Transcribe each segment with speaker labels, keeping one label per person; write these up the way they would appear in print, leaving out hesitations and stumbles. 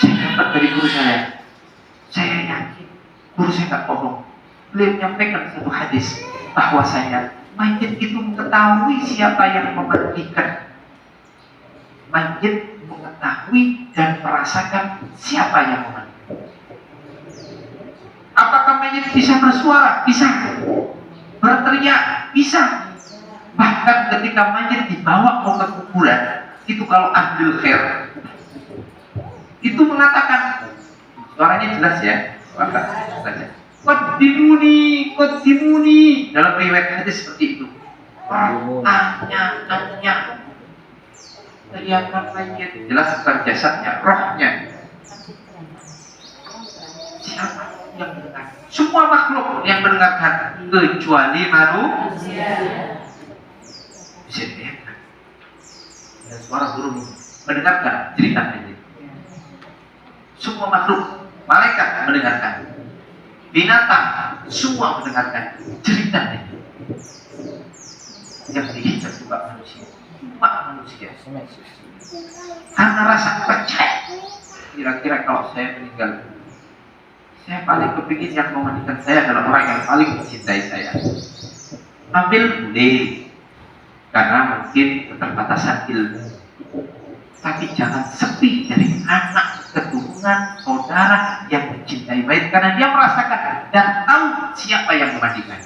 Speaker 1: Saya dapat dari guru saya yakin guru saya nggak bohong. Beliau menyampaikan satu hadis bahwasanya mayit itu mengetahui siapa yang memandikan. Mayit mengetahui dan merasakan siapa yang memandikan. Apakah mayit bisa bersuara? Bisa. Berteriak? Bisa. Bahkan ketika mayit dibawa ke kuburan, itu kalau ahli khair itu mengatakan, suaranya jelas ya, saja. Qaddimuni, dalam riwayat hadis seperti itu. Pertanyaannya, teriakan mayit jelas bukan jasadnya, rohnya. Siapa yang mendengar? Semua makhluk yang mendengarkan kecuali manusia. Bisa dilihat. Dan suara burung mendengarkan cerita mayit. Semua makhluk, malaikat mendengarkan, binatang semua mendengarkan cerita mayit. Yang dihijab juga manusia, cuma manusia. Karena rasa percaya. Kira-kira kalau saya meninggal, saya paling kepingin yang memandikan saya adalah orang yang paling mencintai saya. Ambil boleh, karena mungkin keterbatasan ilmu. Tapi jangan sepi dari anak, keturunan, saudara yang mencintai mayit, karena dia merasakan dan tahu siapa yang memandikan.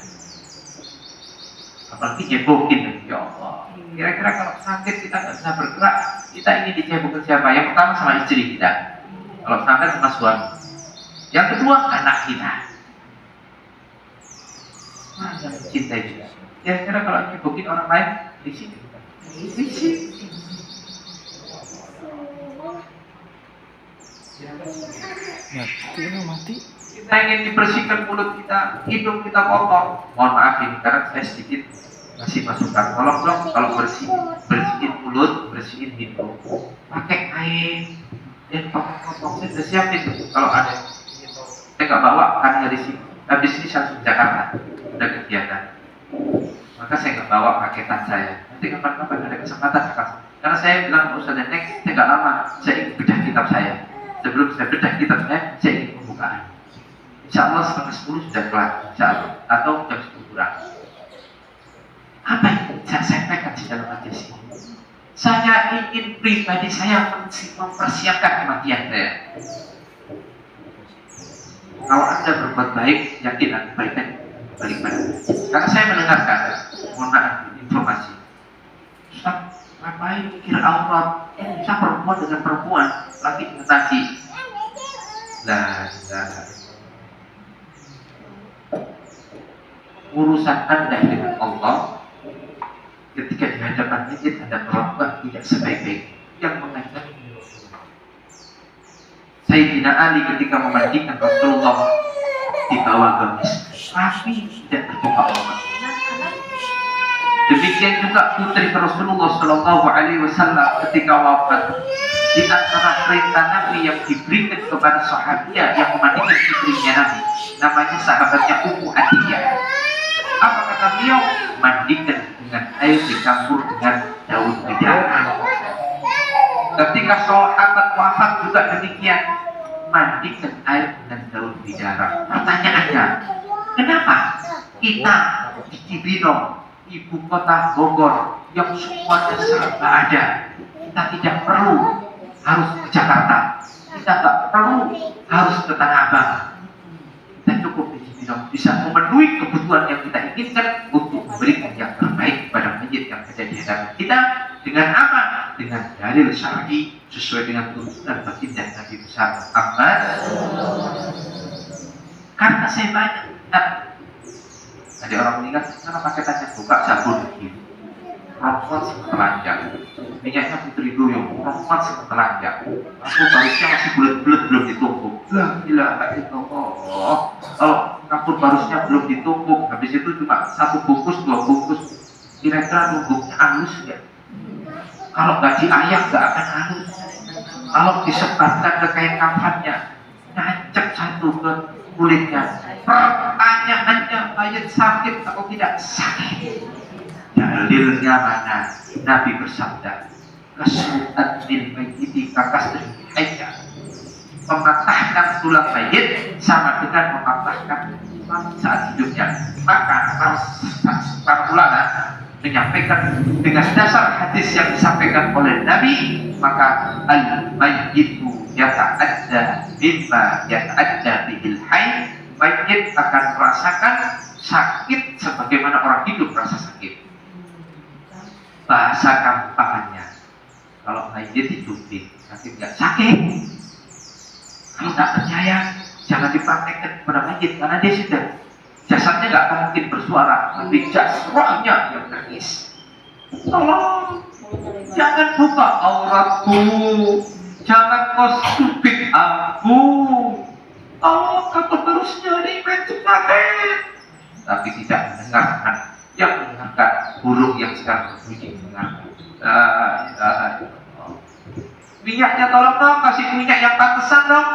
Speaker 1: Apalagi cebokin, ya Allah. Kira-kira kalau sakit kita nggak bisa bergerak, kita ingin dicebokin siapa? Yang pertama sama istri kita. Kalau sakit sama suami. Yang kedua anak kita. Orang yang mencintai juga. Kira-kira kalau cebokin orang lain di sini. Di sini.
Speaker 2: Mati.
Speaker 1: Kita ingin dibersihkan mulut kita, hidung kita kotor. Mohon maaf ini karena saya sedikit masih masukan. Tolong dong kalau bersihin mulut, bersihin hidung, pakai air dan potong-potong. Saya sudah siapin kalau ada. Saya nggak bawa karena dari sini. Habis ini saya langsung Jakarta, ada kegiatan. Maka saya nggak bawa paketan saya. Nanti kapan-kapan ada kesempatan karena saya bilang Ustaz Nenek, saya nggak lama, saya ingin bedah kitab saya. Sebelum saya bedah kitab saya ingin pembukaan. Insya Allah setengah 10 sudah kelar, insya Allah. Atau jam 10 kurang. Apa yang saya sampaikan di dalam hadis ini? Saya ingin pribadi saya mempersiapkan kematian saya. Kalau Anda berbuat baik, yakin kebaikan balik pada Anda. Karena saya mendengarkan, mohon maaf, informasi. Ustaz, ngapain mikir aurat? Bisa perempuan dengan perempuan, laki dengan laki. Nah, urusan Anda dengan Allah ketika di hadapan mayit Anda perlakuan tidak sebaik-baik yang mengajar. Sayyidina Ali ketika memandikan Rasulullah dibawa gamis rapi, tidak terbuka obat. Demikian juga putri Rasulullah Shallallahu Alaihi Wasallam ketika wafat, di antara perintah Nabi yang diberikan kepada sahabiah yang memandikan putrinya Nabi, namanya sahabatnya Ummu Atiyah. Apa kata beliau? Mandikan dengan air dicampur dengan daun bidara. Ketika sahabat wafat juga demikian, mandikan air dengan daun bidara. Pertanyaannya, kenapa kita di Cibinong, ibu kota Bogor, yang semuanya serba ada, kita tidak perlu harus ke Jakarta, kita tak perlu harus ke Tanah Abang, kita cukup di Cibinong, bisa memenuhi kebutuhan yang kita inginkan untuk memberikan yang terbaik pada mayit yang ada di hadapan kita. Dengan apa? Dengan dalil syar'i sesuai dengan tuntunan baginda Nabi besar Muhammad. Karena saya banyak ada orang meninggal karena paketannya buka sabun gitu, perempuan setelanjang, minyaknya putri duyung, perempuan setelanjang, aku barusnya masih bulat-bulat belum ditumpuk. La ilaha illallah. Kalau kapur barusnya belum ditumpuk, habis itu cuma 1 bungkus 2 bungkus, kira-kira tumpuknya halus nggak? Kalau nggak diayak nggak akan halus. Kalau disebarkan ke kain kafannya, nancep satu ke kulitnya. Pertanyaannya, mayat sakit atau tidak sakit? Dalilnya mana? Nabi bersabda, kasu'at lil mayyiti kakasri ayya. mematahkan tulang mayit sama dengan mematahkan tulang saat hidupnya. Maka para ulama menyampaikan dengan dasar hadis yang disampaikan oleh Nabi, maka al-mayyitu yata'adda mimma yata'adda bihil hayy, mayit akan merasakan sakit sebagaimana orang hidup merasa sakit. Bahasa gampangannya, kalau mayit hidupin sakit nggak sakit. Kalau nggak percaya, jangan dipraktekkan kepada mayit karena dia sudah jasadnya nggak akan mungkin bersuara, tapi jasrahnya yang nangis. Tolong, jangan buka auratku, jangan kau stupid aku. Tolong, aku terus nyari pencet. Tapi tidak mendengarkan, yang mendengarkan burung yang sedang berbunyi mendengarkan. Minyaknya tolong dong, kasih minyak yang pantesan dong.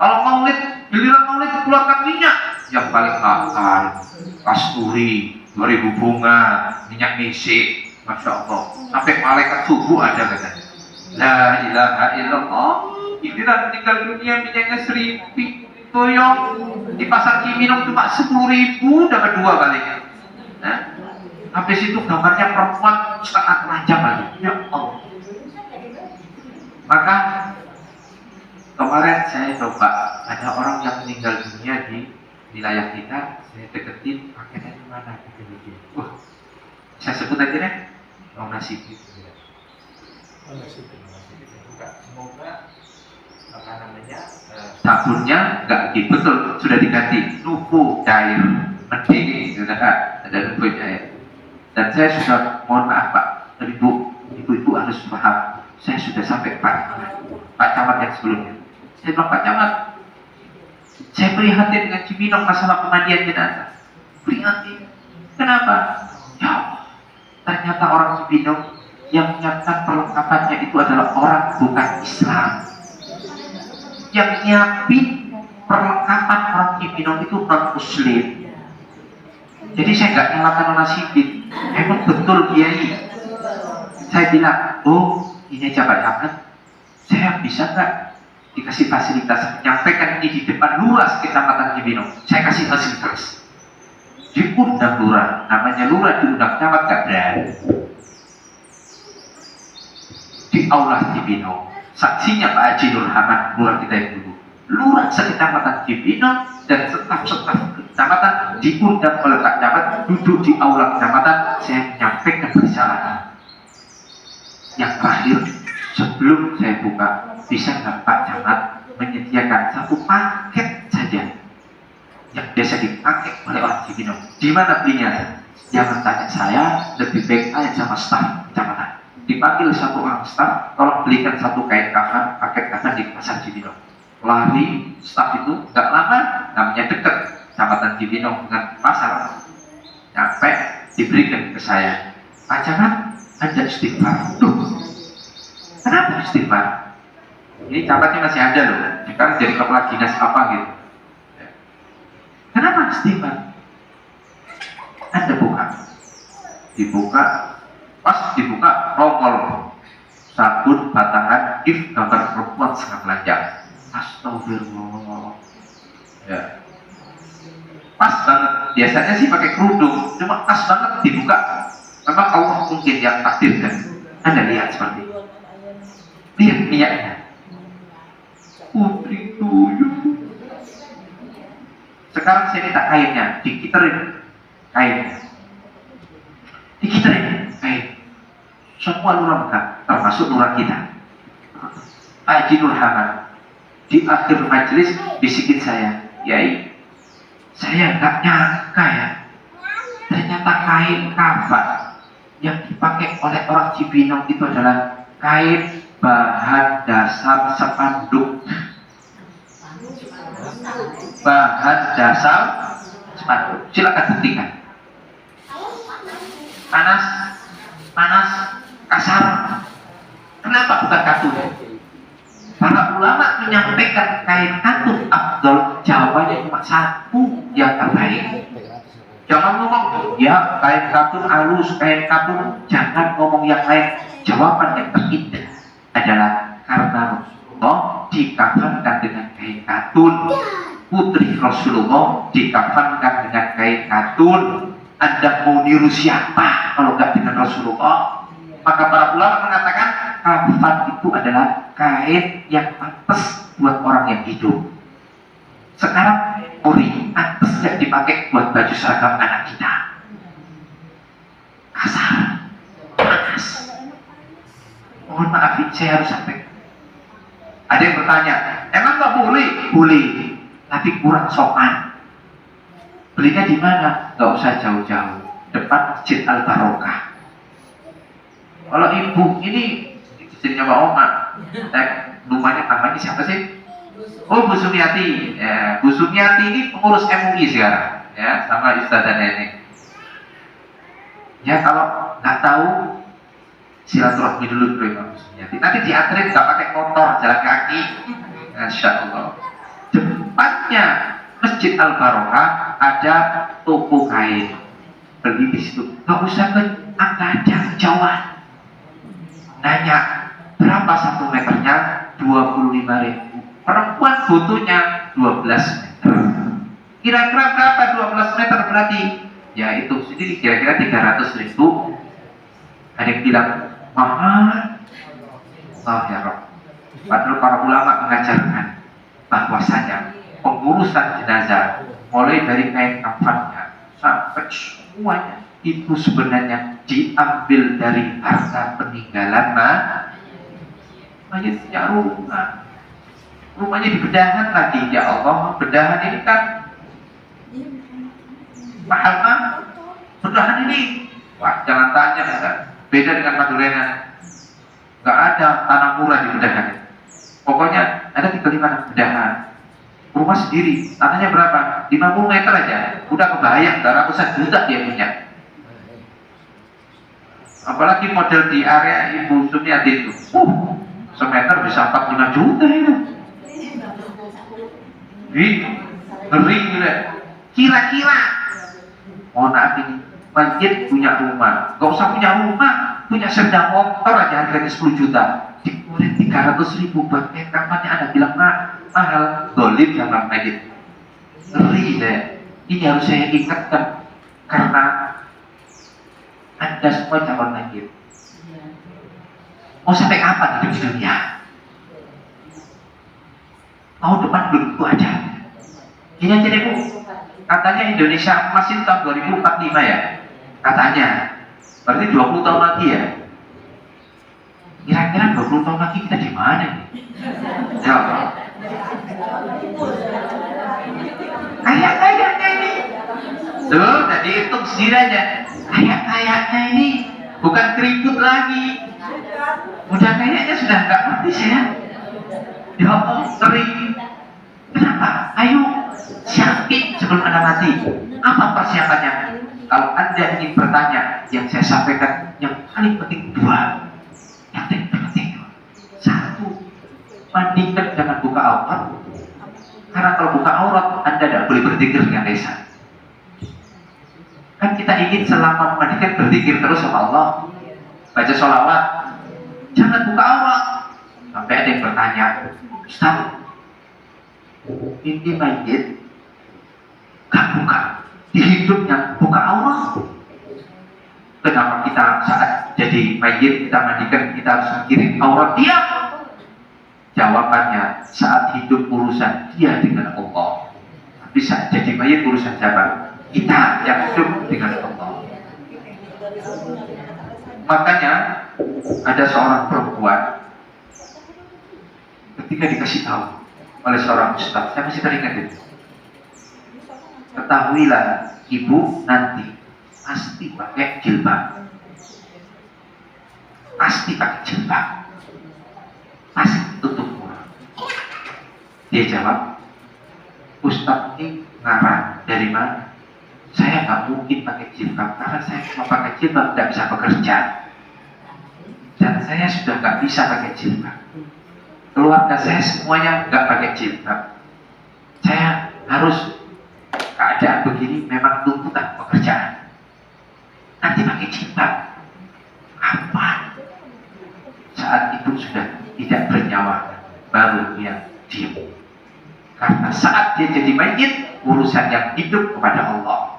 Speaker 1: Kalau maulid, giliran maulid keluarkan minyak yang paling mahal, kasturi, 2000 bunga, minyak misik, masya Allah. Sampai malaikat subuh ada katanya. La ilaha illallah. Giliran meninggal dunia minyaknya 1000. Toyong di pasar Cibinong cuma 10.000, dapat 2 kalinya. Nah, habis itu gambarnya perempuan setengah telanjang lagi. Ya Allah. Maka kemarin saya coba, ada orang yang meninggal dunia di wilayah kita, saya deketin pakaiannya di mana gitu. Wah, saya sebut aja deh, Nasibin. Semoga apa namanya sabunnya nggak betul sudah diganti nubu cair mending sudah ada nubu cair. Dan saya sudah mohon maaf Pak, ibu harus paham, saya sudah sampai Pak Camat yang sebelumnya. Saya bilang, Pak Camat, saya prihatin dengan Cibinong masalah pemandian jenazah. Prihatin. Kenapa? Ya Allah, ternyata orang Cibinong yang menyiapkan perlengkapannya itu adalah orang bukan Islam. Yang nyiapin perlengkapan orang Cibinong itu non Muslim. Jadi saya nggak nyalakan Nasibin. Emang betul Kiai. Saya bilang, oh ini Jabat Ahmad, saya bisa nggak dikasih fasilitas menyampaikan ini di depan lurah Kecamatan Cibinong? Saya kasih fasilitas. Diundang lurah, namanya lurah diundang camat nggak berani. Di aula Cibinong, saksinya Pak Haji Nur Hamad, lurah kita yang dulu. Lurah sekecamatan Cibinong dan staf-staf kecamatan diundang oleh Pak Camat, duduk di aula kecamatan. Saya menyampaikan perjalanan. Yang terakhir, sebelum saya buka, bisa nggak Pak Camat menyediakan satu paket saja yang biasa dipakai oleh orang Cibinong? Di mana belinya? Jangan tanya saya, lebih baik tanya sama staf kecamatan. Dipanggil satu orang staf, tolong belikan satu kain kafan, paket kafan di pasar Cibinong. Lari staf itu, nggak lama, namanya dekat kecamatan Cibinong dengan pasar. Sampai diberikan ke saya, Pak Camat, ada istighfar. Duh, kenapa istighfar? Ini camatnya masih ada loh, sekarang jadi kepala dinas apa gitu. Kenapa istighfar? Anda buka, dibuka, pas dibuka rokol sabun batangan if gambar perempuan sangat telanjang. Astagfirullah. Ya, pas banget. Biasanya sih pakai kerudung, cuma pas banget dibuka. Memang Allah mungkin yang takdirkan. Anda lihat seperti itu. Lihat minyaknya. Putri tuyul. Sekarang saya minta kainnya, dikiterin kainnya. Dikiterin kain. Semua lurah Mekah, termasuk lurah kita. Haji Nur Hamad. Di akhir majelis bisikin saya, Yai, saya nggak nyangka ya, ternyata kain kafan yang dipakai oleh orang Cibinong itu adalah kain bahan dasar spanduk. Bahan dasar spanduk. Silakan buktikan. Panas, kasar. Kenapa bukan katun? Para ulama menyampaikan kain katun afdol, jawabannya cuma satu yang terbaik. Jangan ngomong, ya kain katun halus, kain katun, jangan ngomong yang lain. Jawaban yang terindah adalah karena Rasulullah di dikafankan dengan kain katun. Putri Rasulullah dikafankan dengan kain katun. Anda mau niru siapa kalau nggak dengan Rasulullah? Maka para ulama mengatakan kafan itu adalah kain yang pantas buat orang yang hidup. Sekarang ori pantas nggak dipakai buat baju seragam anak kita. Kasar, panas. Mohon maaf, saya harus sampaikan. Ada yang bertanya, emang nggak boleh? Boleh, tapi kurang sopan. Belinya di mana? Nggak usah jauh-jauh, depan Masjid Al Barokah. Kalau ibu ini istrinya Pak Oma, rumahnya namanya siapa sih? Oh, Bu Sumiati. Ya, Bu Sumiati ini pengurus MUI sekarang, ya, sama Ustazah Nenek. Ya, kalau nggak tahu silaturahmi dulu ke Bu Sumiati. Nanti dianterin nggak pakai motor, jalan kaki. Masya Allah. Depannya Masjid Al Barokah ada toko kain. Beli di situ. Nggak usah ke angka jauh-jauhan. Nanya berapa 1 meternya? 25.000. Perempuan butuhnya 12 meter. Kira-kira berapa 12 meter berarti? Ya itu sendiri kira-kira 300.000. Ada yang bilang mahal. Allah ya Rabb. Padahal para ulama mengajarkan bahwasanya pengurusan jenazah mulai dari kain kafannya sampai semuanya itu sebenarnya diambil dari harta peninggalan mayat punya rumah. Rumahnya dibedahan lagi, ya Allah, bedahan ini kan mahal mah. Bedahan ini, wah jangan tanya, kan? Beda dengan Madurena. Gak ada tanah murah di bedahan. Pokoknya ada tinggal di mana bedahan. Rumah sendiri, tanahnya berapa? 50 meter aja, udah kebayang, ratusan juta dia punya. Apalagi model di area Ibu Sumiati itu, semeter bisa 45 juta itu. Ngeri gitu. Kira-kira, mohon maaf ini, mayit punya rumah, gak usah punya rumah, punya sepeda motor aja harganya 10 juta, dikeluarin 300.000 buat kain kafannya. Anda bilang mahal, dolim sama mayit. Ngeri deh. Ini harus saya ingatkan karena Anda semua calon mayit. Mau sampai kapan hidup di dunia? Tahun depan belum tentu aja. Ini aja deh Bu. Katanya Indonesia emas itu tahun 2045 ya. Katanya. Berarti 20 tahun lagi ya. Kira-kira 20 tahun lagi kita di mana nih? Ya Allah. Kayak-kayaknya ini. Tuh, udah dihitung sendiri aja. Kayak-kayaknya ini bukan keriput lagi. Udah kayaknya sudah nggak ngerti ya. Ya Allah, sering. Kenapa? Ayo siapin sebelum Anda mati. Apa persiapannya? Kalau Anda ingin bertanya, yang saya sampaikan yang paling penting 2. Yang penting 1, mandikan jangan buka aurat. Karena kalau buka aurat, Anda tidak boleh berzikir dengan lisan. Kan kita ingin selama memandikan berzikir terus sama Allah, baca sholawat. Jangan buka aurat. Sampai ada yang bertanya, Ustaz, ini mayit gak buka, di hidupnya buka aurat. Kenapa kita saat jadi mayit kita mandikan kita harus mikirin aurat dia? Jawabannya, saat hidup urusan dia dengan Allah, tapi saat jadi mayit urusan siapa? Kita yang hidup dengan Allah. Makanya ada seorang perempuan ketika dikasih tahu oleh seorang ustaz, saya masih teringat itu. Ketahuilah ibu nanti pasti pakai jilbab, pasti pakai jilbab, pasti tutup mulut. Dia jawab, Ustaz ini ngarang dari mana? Saya nggak mungkin pakai jilbab karena saya cuma pakai jilbab tidak bisa bekerja, dan saya sudah nggak bisa pakai jilbab. Keluarga saya semuanya nggak pakai jilbab. Saya harus keadaan begini memang tuntutan pekerjaan. Nanti pakai jilbab. Apa? Saat itu sudah tidak bernyawa. baru dia diam. Karena saat dia jadi mayit, urusan yang hidup kepada Allah.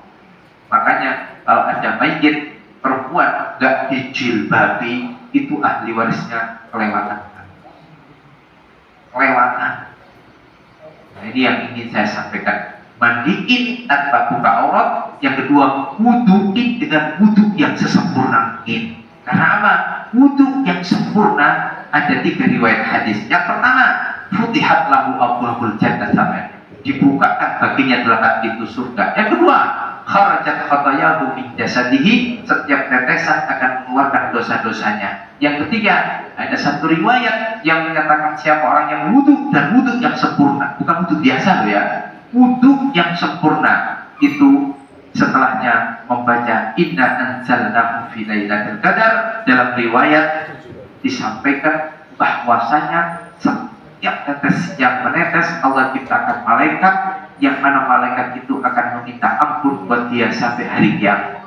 Speaker 1: Makanya kalau ada mayit perempuan gak dijilbabi, itu ahli warisnya kelewatan. Nah, ini yang ingin saya sampaikan. Mandiin tanpa buka aurat. Yang kedua, wuduin dengan wudu yang sesempurna mungkin. Karena apa? Wudu yang sempurna ada 3 riwayat hadis. Yang pertama, futihat lahu abwabul jannah, dibukakan baginya 8 pintu surga. Yang kedua, kharajat khatayahu min jasadihi, setiap tetesan akan mengeluarkan dosa-dosanya. Yang ketiga, ada satu riwayat yang menyatakan siapa orang yang wudu, dan wudu yang sempurna, bukan wudu biasa loh ya, wudu yang sempurna itu setelahnya membaca inna anzalnahu fi lailatul qadar. Dalam riwayat disampaikan bahwasanya setiap tetes yang menetes Allah ciptakan malaikat, yang mana malaikat itu akan meminta ampun buat dia sampai hari kiamat.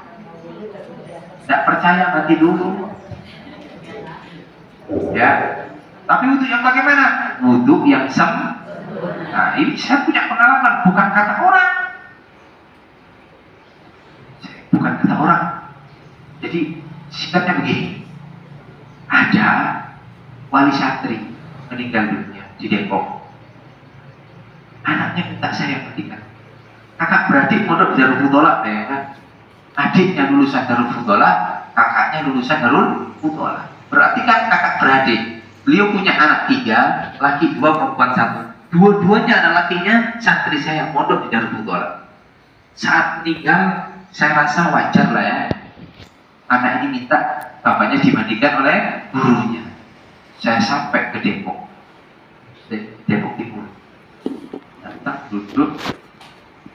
Speaker 1: Tidak percaya mati dulu ya. Tapi wudhu yang bagaimana? Wudhu yang nah, ini saya punya pengalaman, bukan kata orang. Jadi singkatnya begini, ada wali santri meninggal dunia di Depok. Anaknya minta saya mandikan. Kakak beradik mondok di Darul Fudolah, ya kan? Adiknya lulusan Darul Fudolah, kakaknya lulusan Darul Fudolah. Berarti kan kakak beradik. Beliau punya anak 3, laki 2, perempuan 1. Dua-duanya anak lakinya santri saya mondok di Darul Fudolah. Saat meninggal, saya rasa wajar lah ya. Anak ini minta bapaknya dimandikan oleh gurunya. Saya sampai ke Depok Timur. Datang duduk.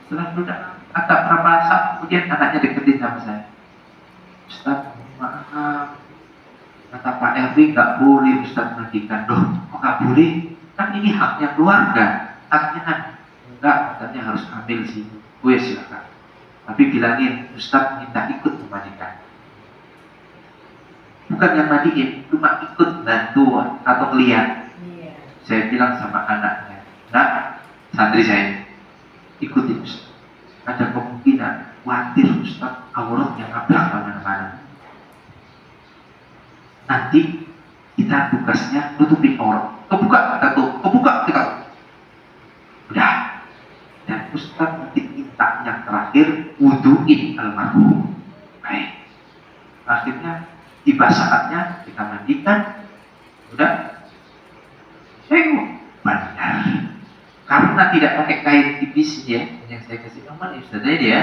Speaker 1: Setelah duduk agak berapa saat kemudian anaknya deketin sama saya. Ustaz, maaf, kata Pak Erwin nggak boleh Ustaz mandikan. Loh, kok nggak boleh? Kan ini haknya keluarga. Haknya kan enggak, katanya harus ambil sih. Gue silakan. Tapi bilangin Ustaz minta ikut memandikan. Bukan yang mandiin, cuma ikut bantu atau lihat. Saya bilang sama anaknya, nah, santri saya, ikutin Ustaz. Ada kemungkinan khawatir Ustaz auratnya ngabrak kemana-mana. Nanti kita tugasnya nutupin aurat. Kebuka, kita. Udah. Dan Ustaz nanti minta yang terakhir wuduin almarhum. Baik. Akhirnya tiba saatnya kita mandikan. Udah. Benar. Karena tidak pakai kain tipis ya, yang saya kasih nomor Ustaz tadi ya.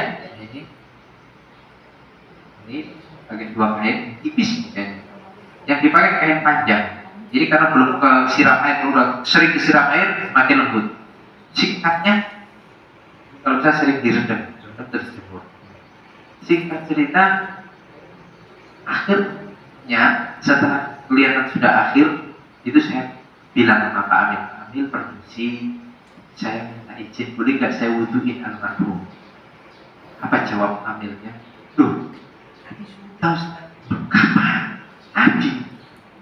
Speaker 1: Ini pakai 2 kain tipis kan. Yang dipakai kain panjang. Jadi karena belum kesiram air, udah sering kesiram air makin lembut. Singkatnya, kalau saya sering direndam terus jemur. Singkat cerita, akhirnya setelah kelihatan sudah akhir, itu saya bilang sama Pak Amil permisi, saya minta izin, boleh nggak saya wuduin almarhum? Apa jawab Amilnya? Tuh, tadi sudah kapan? Tadi.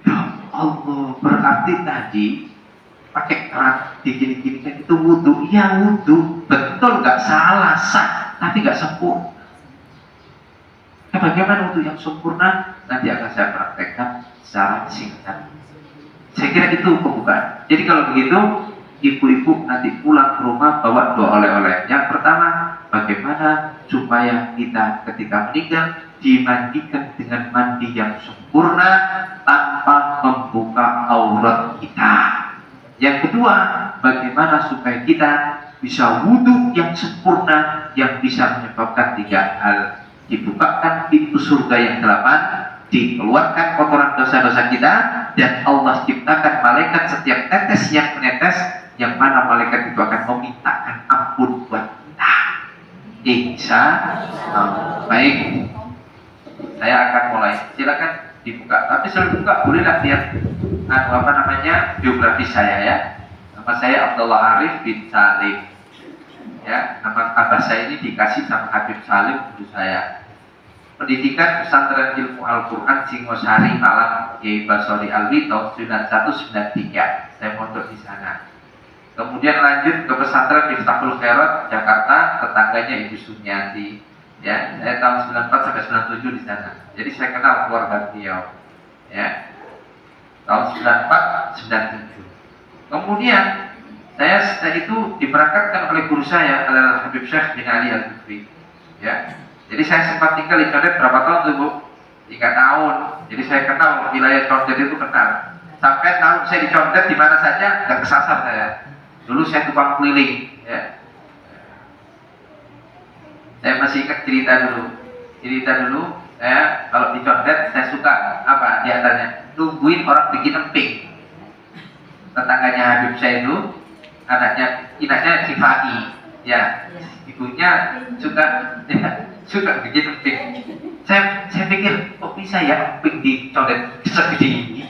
Speaker 1: Ya Allah, berarti tadi pakai keran digini-gini kan itu wudu. Iya wudu, betul, nggak salah, sah, tapi nggak sempurna. Nah, bagaimana wudu yang sempurna? Nanti akan saya praktekkan secara singkat. Saya kira itu pembukaan. Jadi kalau begitu, ibu-ibu nanti pulang ke rumah bawa 2 oleh-oleh. Yang pertama, bagaimana supaya kita ketika meninggal dimandikan dengan mandi yang sempurna tanpa membuka aurat kita. Yang kedua, bagaimana supaya kita bisa wudhu yang sempurna yang bisa menyebabkan 3 hal. Dibukakan pintu surga yang 8, dikeluarkan kotoran dosa-dosa kita, dan Allah ciptakan malaikat setiap tetes yang menetes, yang mana malaikat itu akan memintakan ampun buat kita. Insya Allah. Baik, saya akan mulai. Silakan dibuka. Tapi sebelum buka, bolehlah lihat biografi saya ya. Nama saya Abdullah Arif bin Salim. Ya, nama abah saya ini dikasih sama Habib Salim guru saya. Pendidikan Pesantren Ilmu Al-Quran Singosari Malang, Kiai Basori Alwi tahun 9193. saya mondok di sana. Kemudian lanjut ke pesantren Miftahul Khairat Jakarta, tetangganya Ibu Sumiati. Ya, saya tahun 94 sampai 97 di sana. Jadi saya kenal keluarga beliau. Ya, tahun 94, 97. Kemudian saya itu diberangkatkan oleh guru saya adalah Habib Syekh bin Ali Al-Kufri. Ya, jadi saya sempat tinggal di Condet berapa tahun tuh Bu? 3 tahun. Jadi saya kenal wilayah Condet itu kenal. Sampai tahun saya di Condet di mana saja nggak kesasar saya. Dulu saya tukang keliling. Ya. Saya masih ingat cerita dulu. Saya kalau di Condet saya suka apa di antaranya nungguin orang bikin emping. Tetangganya Habib saya itu inaknya si Fadi, ya ibunya suka bikin emping. Saya pikir kok bisa ya emping di Condet segede ini.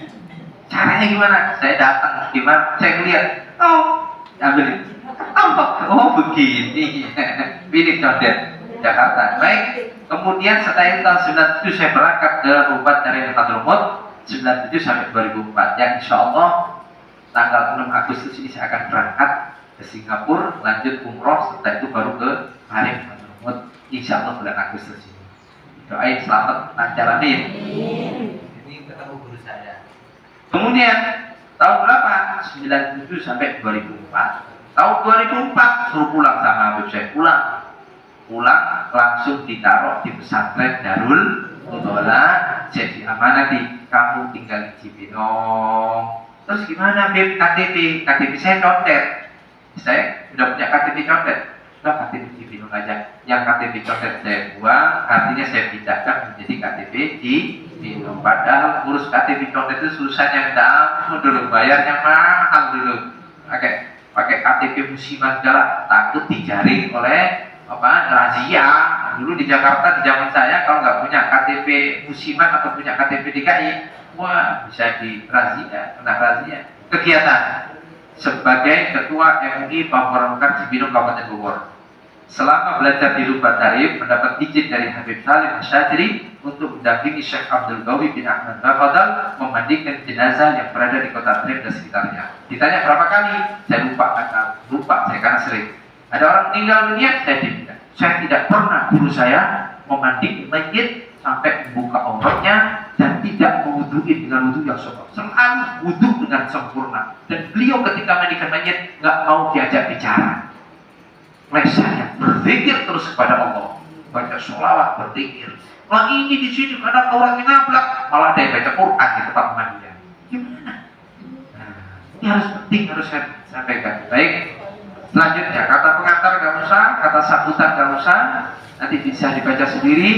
Speaker 1: Caranya gimana? Saya datang gimana? Saya lihat, ambil, begini. Pilih Condet Jakarta. Baik. Kemudian setelah itu tahun 97 saya berangkat ke Rubat dari Hadramut 97 sampai 2004. Ya insya Allah tanggal 6 Agustus ini saya akan berangkat ke Singapura, lanjut umroh, setelah itu baru ke Harim Hadramut insya Allah bulan Agustus ini. Doain selamat lancar amin. Ini ketemu guru saya. Kemudian tahun berapa? 97 sampai 2004. Tahun 2004 suruh pulang sama Habib saya, pulang langsung ditaruh di pesantren Darul Mutola. Jadi amanati kamu tinggal di Cibinong. Terus gimana Beb? KTP saya condet. Saya sudah punya KTP condet. Sudah KTP Cibinong aja. Yang KTP condet saya buang, artinya saya pindahkan menjadi KTP di Cibinong. Padahal urus KTP condet itu susahnya dulu, bayarnya mahal dulu. Pakai KTP musiman segala, takut dijaring oleh razia. Dulu di Jakarta di zaman saya kalau nggak punya KTP musiman atau punya KTP DKI, wah bisa kena razia. Kegiatan sebagai ketua MUI Papua Mekar Cibinong Kabupaten Bogor. Selama belajar di Rubat Tarif mendapat izin dari Habib Salim Asyadri untuk mendampingi Syekh Abdul Gawi bin Ahmad Bafadal memandikan jenazah yang berada di kota Trip dan sekitarnya. Ditanya berapa kali, saya lupa saya karena sering. Ada orang meninggal dunia, saya tidak pernah guru saya memandikan mayit sampai membuka auratnya dan tidak mewuduin dengan wudu yang sempurna. Selalu wudu dengan sempurna. Dan beliau ketika mandikan mayit nggak mau diajak bicara. Saya berzikir terus kepada Allah, baca sholawat, berzikir. Nah ini di sini kadang orangnya ngablak, malah ada yang baca Quran di tempat mandinya. Gimana? Ini harus penting, harus saya sampaikan. Baik. Selanjutnya kata pengantar nggak usah, kata sambutan nggak usah, nanti bisa dibaca sendiri.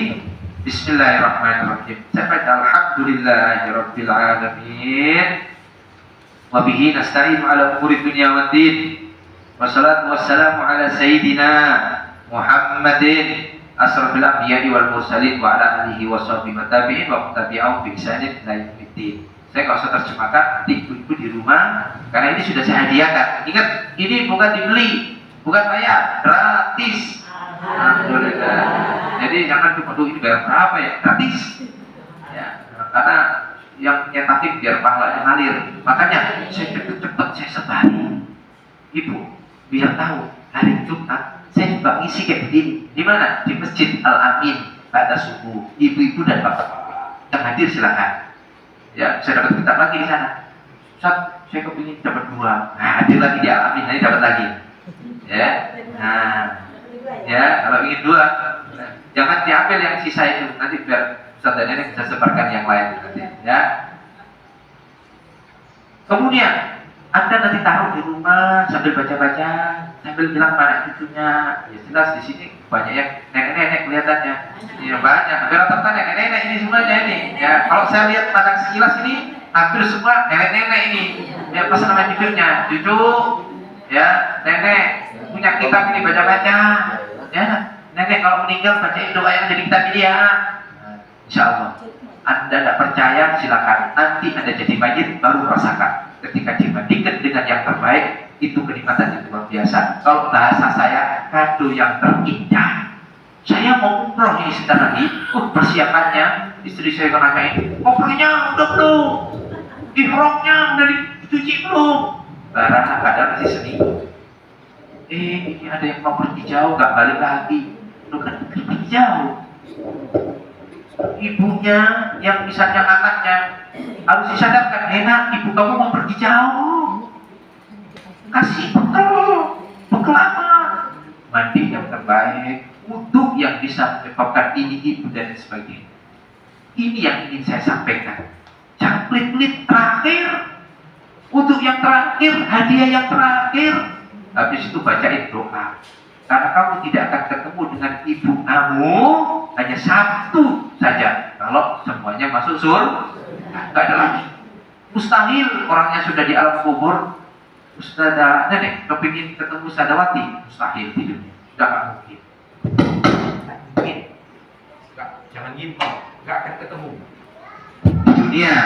Speaker 1: Bismillahirrahmanirrahim. Saya baca Alhamdulillahirabbil alamin. Wa bihi nasta'inu ala umuri dunya waddin. Wassalatu wassalamu ala sayyidina Muhammadin asrafil anbiya'i wal mursalin wa ala alihi wa sahbihi wa tabi'in wa tabi'ahum bi ihsanin ila yaumiddin. Saya nggak usah terjemahkan, nanti ibu-ibu di rumah, karena ini sudah saya hadiahkan. Ingat, ini bukan dibeli, bukan bayar, gratis. Alhamdulillah. Jadi jangan cuma ini bayar berapa ya, gratis. Ya, karena yang nyetakin biar pahalanya ngalir. Makanya saya cepet-cepet saya sebarin. Ibu, biar tahu hari Jumat saya juga ngisi kayak begini. Di mana? Di Masjid Al-Amin pada subuh. Ibu-ibu dan bapak-bapak yang hadir silakan. Ya, saya dapat kitab lagi di sana. Ustaz, saya kepingin dapat 2. Nah, hadir lagi di Al-Amin, nanti dapat lagi. Ya, nah, ya kalau ingin 2, jangan diambil yang sisa itu. Nanti biar Ustaz dan Nenek bisa sebarkan yang lain nanti. Ya. Kemudian Anda nanti taruh di rumah sambil baca-baca, sambil bilang mana cucunya. Ya jelas di sini banyak yang nenek-nenek kelihatannya. Ya banyak. Hampir rata-rata nenek-nenek ini semuanya ini. Ya kalau saya lihat pandang sekilas ini hampir semua nenek-nenek ini. Ya pas nama cucunya, cucu, ya nenek punya kitab ini baca-baca. Ya nenek kalau meninggal bacain doa yang jadi kitab ini ya. Insya Allah. Anda tidak percaya silakan. Nanti Anda jadi mayit baru rasakan. Ketika dibandingkan dengan yang terbaik, itu kenikmatan yang luar biasa. Kalau bahasa saya, kado yang terindah. Saya mau umroh ini sebentar lagi. Persiapannya, istri saya kan nanyain, kopernya udah belum? Ihramnya udah dicuci belum? Barang kadang masih seminggu. Ini ada yang mau pergi jauh, nggak balik lagi. Lu kan pergi jauh. Ibunya yang misalnya anaknya harus disadarkan, enak ibu kamu mau pergi jauh. Kasih bekal apa? Mandi yang terbaik, wudhu yang bisa menyebabkan ini ibu dan sebagainya. Ini yang ingin saya sampaikan. Jangan pelit-pelit. Terakhir, wudhu yang terakhir, hadiah yang terakhir. Habis itu bacain doa. Karena kamu tidak akan ketemu dengan ibu kamu hanya satu saja. Kalau semuanya masuk surga, nggak ada lagi. Mustahil orangnya sudah di alam kubur. Ustazah nenek kepingin ketemu Sadawati, mustahil hidupnya. Nggak mungkin. Nggak mungkin. Jangan nyimpang. Nggak akan ketemu di dunia.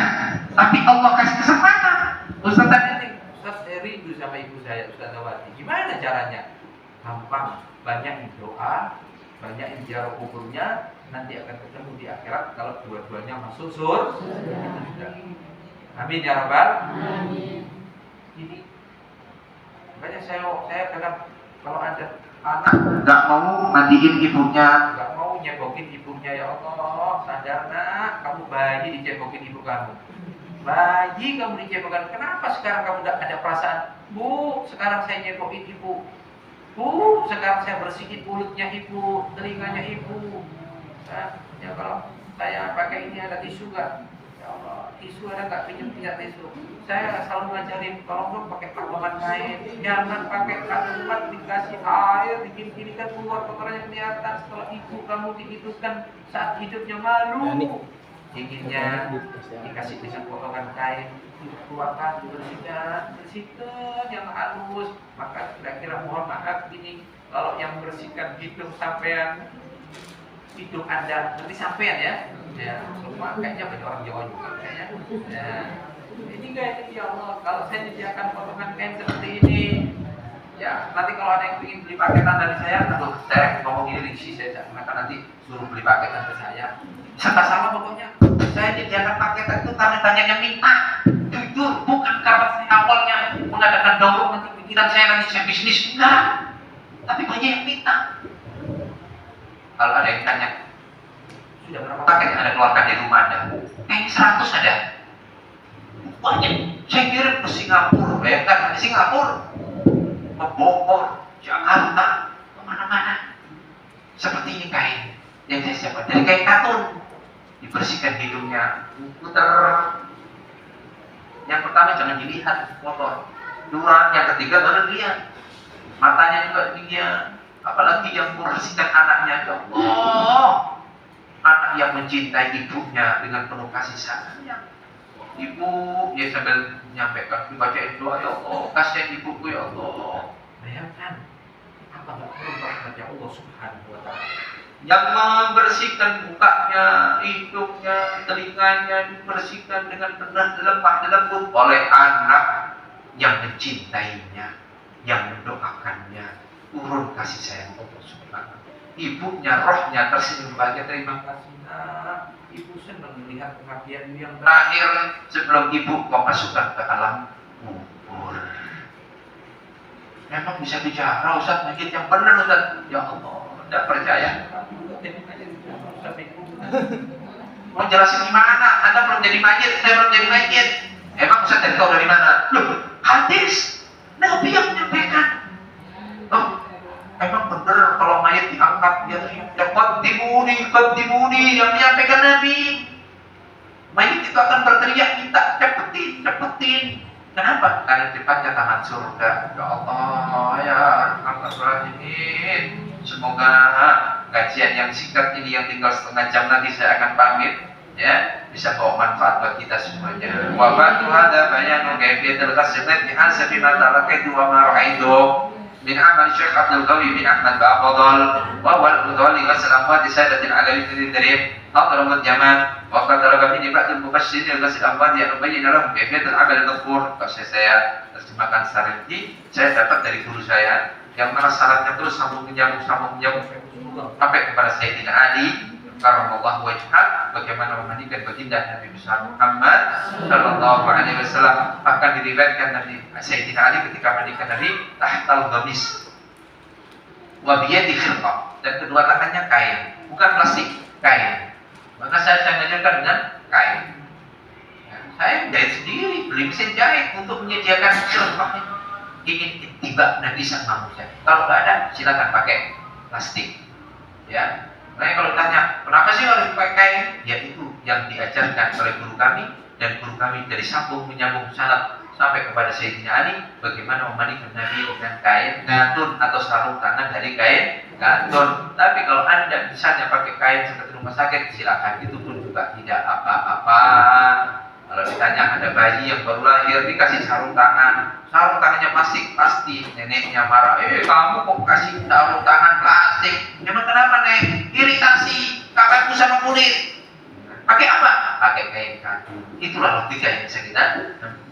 Speaker 1: Tapi Allah kasih kesempatan. Ustaz nenek, Ustaz rindu sama ibu saya, Ustazawati. Gimana caranya? Gampang, banyak doa, banyak ziarah kuburnya, nanti akan ketemu di akhirat kalau dua-duanya masuk surga. Amin ya rabbal. Amin. Ini banyak saya kadang kalau ada anak nggak mau mandiin ibunya, nggak mau nyebokin ibunya, ya Allah, sadar nak, kamu bayi dicebokin ibu kamu. Bayi kamu dicebokin, kenapa sekarang kamu ada perasaan? Bu, sekarang saya nyebokin ibu. Bu, sekarang saya bersihin mulutnya ibu, telinganya ibu. Ya kalau saya pakai ini ada tisu nggak? Ya Allah, tisu ada nggak? Pinjam tisu. Saya selalu ngajarin kalau dong pakai patungan kain, jangan pakai patungan dikasih air, dikini kan keluar kotorannya kelihatan. Setelah ibu kamu dihidupkan saat hidupnya malu, inginnya dikasih dengan potongan kain, dikeluarkan, bersihkan yang halus. Maka kira-kira mohon maaf ini kalau yang bersihkan hidung sampean, hidung Anda nanti sampean ya. Ya, semua kayaknya banyak orang Jawa juga kayaknya. Ya. Ini guys, ya Allah, kalau saya menyediakan potongan kain seperti ini, ya nanti kalau ada yang ingin beli paketan dari saya, aduh, saya ngomong ini ringsi saya, maka nanti suruh beli paketan ke saya. Serta salah pokoknya. Saya menyediakan paketan itu karena banyak yang minta. Jujur, bukan karena saya awalnya mengadakan dorong nanti pikiran nanti saya bisnis, enggak. Tapi banyak yang minta. Kalau ada yang tanya, sudah berapa paket yang Anda keluarkan di rumah Anda? Kayaknya 100 ada. Banyak. Saya kirim ke Singapura, bayangkan di Singapura, ke Bogor, Jakarta, kemana-mana. Seperti ini kain yang saya siapkan dari kain katun. Dibersihkan hidungnya, puter. Yang pertama jangan dilihat kotor. Dua, yang ketiga baru lihat. Matanya juga dilihat. Apalagi yang membersihkan anaknya. Ya Allah, anak yang mencintai ibunya dengan penuh kasih sayang. Ibu, dia sambil menyampaikan, dibacain doa, ya Allah, kasihan ibuku ya Allah. Bayangkan, apa nggak perlu rahmatnya Allah Subhanahu wa Ta'ala yang membersihkan mukanya, hidungnya, telinganya, dibersihkan dengan benar lemah lembut oleh anak yang mencintainya, yang mendoakannya, turun kasih sayang Allah Subhanahu. Ibunya, rohnya tersenyum bahagia, terima kasih nak. Ibu senang melihat pengabdian yang terakhir sebelum ibu memasukkan ke alam kubur. Memang bisa bicara Ustaz, majid yang benar Ustaz. Ya Allah, tidak percaya. Mau jelasin gimana? Anda belum jadi majid, saya belum jadi majid. Emang Ustaz tahu dari mana? Loh, hadis Nabi yang menyampaikan. Oh, emang benar kalau mayat diangkat dia cepat dimuni yang menyampaikan Nabi. Mayat itu akan berteriak minta cepetin. Kenapa? Karena cepatnya tamat surga. Ya Allah, ya Alhamdulillah. Semoga kajian yang singkat ini yang tinggal setengah jam nanti saya akan pamit, ya, bisa bawa manfaat buat kita semuanya. Wa ba'du hadza bayanu kaifiyatul qasmati hasabi ma talaqaitu wa ma ra'aitu min amal Syekh Abdul Qawi bin Ahmad Ba'fadal wa wal mudhali ghasal amwati sadatil alamin dari hadramat jaman wa qad talaba minni ba'dul mufassirin ghasal amwati yang ubayyin lahum kaifiyatul amal al-madhkur. Kalau saya terjemahkan secara rinci, saya dapat dari guru saya yang mana syaratnya terus sambung menyambung sampai kepada Sayyidina Ali karramallahu wajhah. bagaimana memandikan baginda Nabi besar Muhammad Shallallahu Alaihi Wasallam. Bahkan diriwayatkan Nabi Sayyidina Ali ketika mandikan Nabi tahtal gamis wa biyadi khirqah, dan kedua tangannya kain, bukan plastik, kain. Maka saya mengajarkan dengan kain. Ya, saya jahit sendiri, beli mesin jahit untuk menyediakan khirqah. Ingin tiba Nabi sang manusia. Kalau nggak ada, silakan pakai plastik. Ya. Makanya kalau ditanya, kenapa sih harus pakai kain? Ya itu yang diajarkan oleh guru kami, dan guru kami dari sambung menyambung sanad sampai kepada Sayyidina Ali, bagaimana memandikan Nabi dengan kain katun atau sarung tangan dari kain katun. Tapi kalau Anda misalnya pakai kain seperti rumah sakit, silakan, itu pun juga tidak apa-apa. Kalau ditanya ada bayi yang baru lahir dikasih sarung tangannya plastik, pasti neneknya marah. Kamu kok kasih sarung tangan plastik? Emang kenapa, Nek? Iritasi kakakku sama kulit. Pakai apa? Pakai kain katun. Itulah logika yang bisa kita.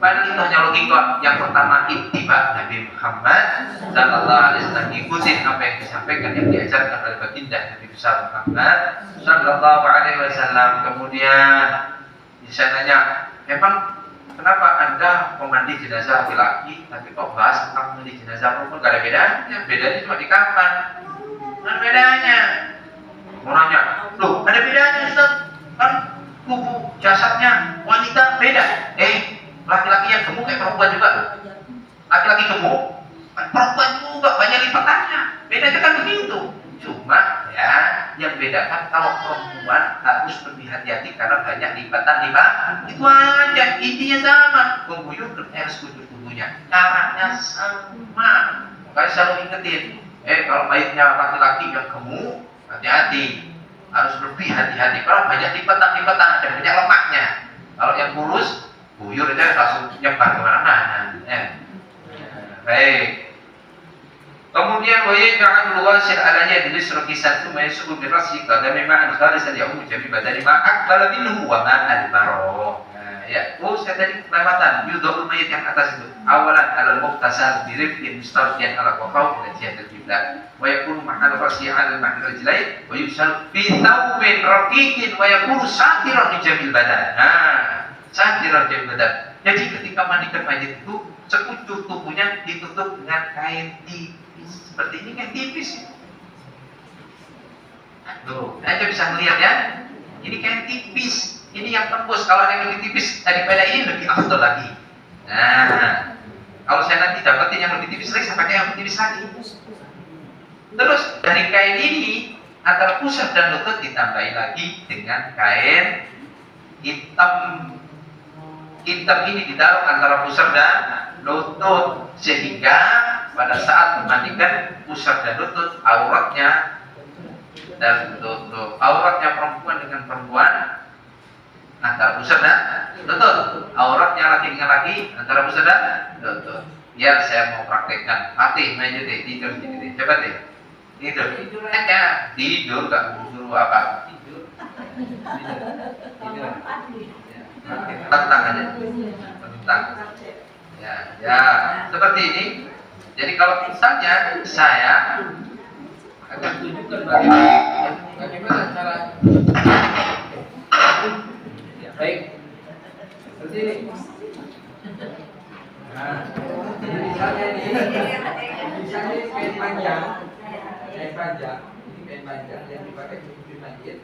Speaker 1: Padahal itu hanya logika. Yang pertama, ittiba Nabi Muhammad Sallallahu Alaihi Wasallam, ikutin apa yang disampaikan, yang diajarkan oleh baginda Nabi besar Muhammad Sallallahu Alaihi Wasallam. Kemudian saya tanya, memang kenapa Anda memandi jenazah laki-laki, tapi kok bahas tentang memandi jenazah perempuan? Gak ada bedanya. Bedanya cuma di kapan. Ada bedanya. Mau nanya, loh ada bedanya Ustaz? Kan tubuh jasadnya wanita beda. Laki-laki yang gemuk kayak perempuan juga. Laki-laki gemuk, perempuan juga banyak lipatannya. Bedanya kan begitu. Cuma ya, yang bedakan kalau perempuan harus lebih hati-hati karena banyak lipatan. Itu aja, intinya sama. Pengguyur harus kujur tubuhnya, caranya sama. Makanya selalu ingetin, kalau mayatnya laki-laki yang gemuk, hati-hati, harus lebih hati-hati. Kalau banyak lipatan ada banyak lemaknya. Kalau yang kurus, guyur aja langsung nyebar kemana-mana. Baik. Kemudian jangan luasin adanya di kisah itu masuk berasi pada memang harus ada yang jadi badani maak kalau minhu wa ma al-baro. Saya tadi kelewatan yudhul mayit yang atas itu. Awalan alal muqtasal birifin mustarfian ala qafau ila jihad al-qiblah. Wa yakunu mahal rasi ala mahal al-jilai wa yusal fi thawbin raqiqin wa yakunu satiran li jamil badan. Satiran jamil badan. Jadi ketika mandikan mayit itu sekujur tubuhnya ditutup dengan kain tipis. Seperti ini kain tipis. Tuh, Anda bisa melihat ya. Ini kain tipis. Ini yang tembus. Kalau ada yang lebih tipis daripada ini lebih afdal lagi. Nah, kalau saya nanti dapetin yang lebih tipis lagi, saya pakai yang lebih tipis lagi. Terus dari kain ini antara pusat dan lutut ditambahi lagi dengan kain hitam. Hitam ini ditaruh antara pusar dan lutut, sehingga pada saat memandikan pusar dan lutut, auratnya perempuan dengan perempuan antara pusar dan lutut, auratnya laki dengan laki antara pusar dan lutut. Ya, saya mau praktekkan. Fatih, main deh, tidur sini, coba deh. Tidur aja, tidur gak suruh apa? Tidur. Tentang aja, tentang. Ya, seperti ini. Jadi kalau misalnya saya akan tunjukkan bagaimana cara. Ya, baik. Seperti ini. Nah, jadi misalnya ini kain panjang, ini kain panjang yang dipakai untuk mayit.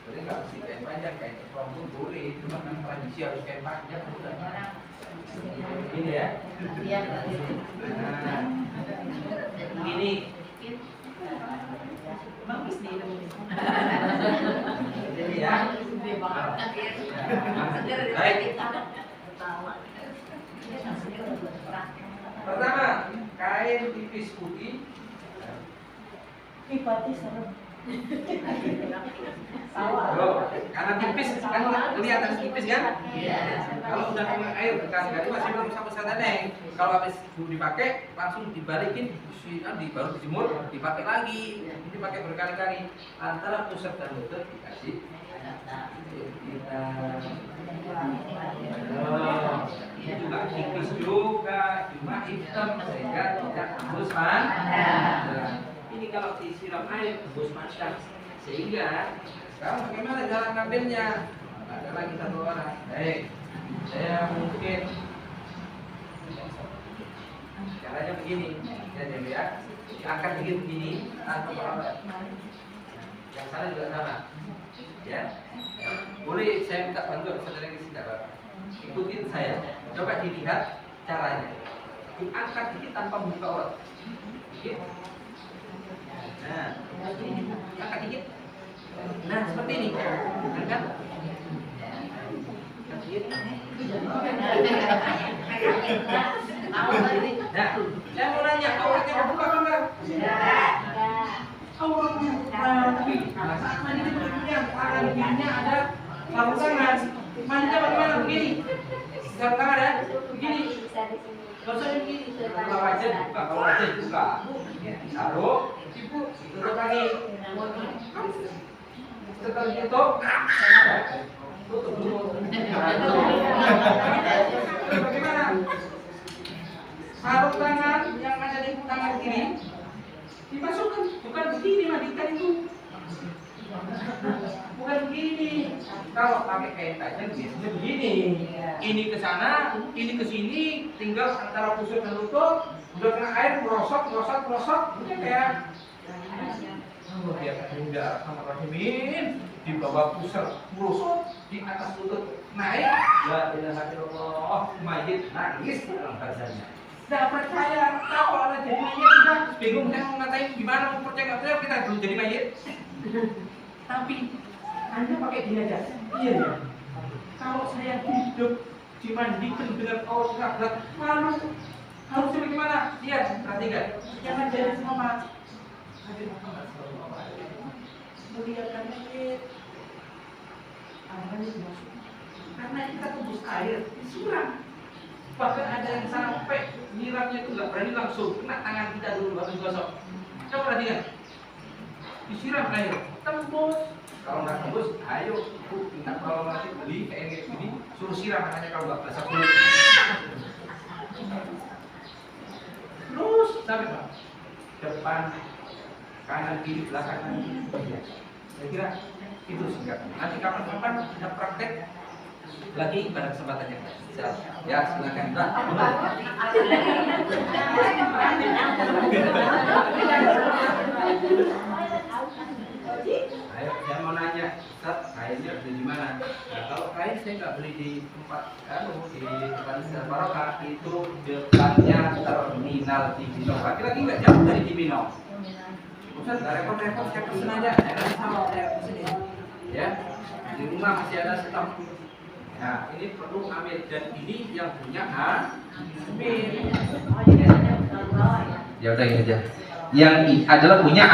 Speaker 1: Jadi nggak mesti kain panjang, kain ekor pun boleh. Cuma kan tradisi harus kain panjang. Ini ya. Nah, ini. Ini ya. Baik. Pertama, kain tipis putih. Karena tipis kan kelihatan tipis kan? Iya. Kalau udah kena air berkali-kali masih belum sama sekali. Kalau habis dipakai langsung dibalikin, baru dijemur, dipakai lagi, dipakai berkali-kali. Antara pusat dan lutut dikasih. Ini juga tipis juga, cuma hitam sehingga tidak tembus panas. Ini kalau disiram air tembus panas.
Speaker 2: Sehingga sekarang bagaimana jalan ngambilnya? Ada lagi satu orang. Baik, saya mungkin caranya begini, ya, diangkat dikit begini atau apa? Yang sana juga sama, ya. Boleh saya minta bantuan saudara di sini, Bapak? Ikutin saya. Coba dilihat caranya. Diangkat dikit tanpa membuka aurat. Dikit. Nah, angkat dikit. Nah, seperti ini. Angkat. Nah, saya mau nanya, auratnya terbuka apa enggak? Auratnya tapi saat mandi begini, tangan kirinya ada sarung tangan. Mandinya bagaimana? Begini. Sarung tangan ada begini. Dosa begini. Kalau wajah buka, kalau wajah buka. Taruh, ibu tutup lagi. Setelah ditutup, tutup dulu. Bagaimana? Sarung tangan yang ada di tangan kiri dimasukkan, bukan begini mandikan itu, bukan begini. Kalau pakai kain tajam biasanya begini, ini ke sana, ini ke sini, tinggal antara pusat dan lutut, udah kena air merosot, udah kayak dia udah sama rahimin di bawah pusat merosot, di atas lutut naik, la ilaha illallah, mayit nangis dalam bazarnya. Tidak percaya, kalau ada jadi mayit sudah bingung, saya mau ngatain gimana, mau percaya nggak percaya, kita belum jadi mayit. Tapi Anda pakai gini aja, iya ya. Kalau saya hidup dimandikan dengan air berat, malu harusnya bagaimana? Lihat, perhatikan, jangan jadi sama Nabi Muhammad SAW melihatkan mayit, airnya dimasuk, karena kita tembus air disiram. Bahkan ada yang sampai nyiramnya itu nggak berani langsung, kena tangan kita dulu baru digosok. Coba perhatikan, disiram air, tembus. Kalau nggak tembus, ayo bu, minta tolong nanti beli kayak gini, suruh siram makanya kalau nggak basah kulit. Terus sampai pak, depan, kanan kiri, belakang kanan. Saya kira itu singkat. Nanti kapan-kapan kita praktek lagi pada kesempatan yang lain. Ya, silakan Mbak. Ayo, saya mau nanya, Ustaz, kainnya beli di mana? Nah, kalau kain saya nggak beli di tempat, di tempat Barokah, itu depannya terminal di Cibinong. Lagi nggak jauh dari Cibinong. Ustaz, nggak repot-repot, saya pesen aja. Saya pesen ya. Di rumah masih ada stok. Nah, ini perlu ambil, dan ini yang punya ambil. Ya udah ini aja. Yang adalah punya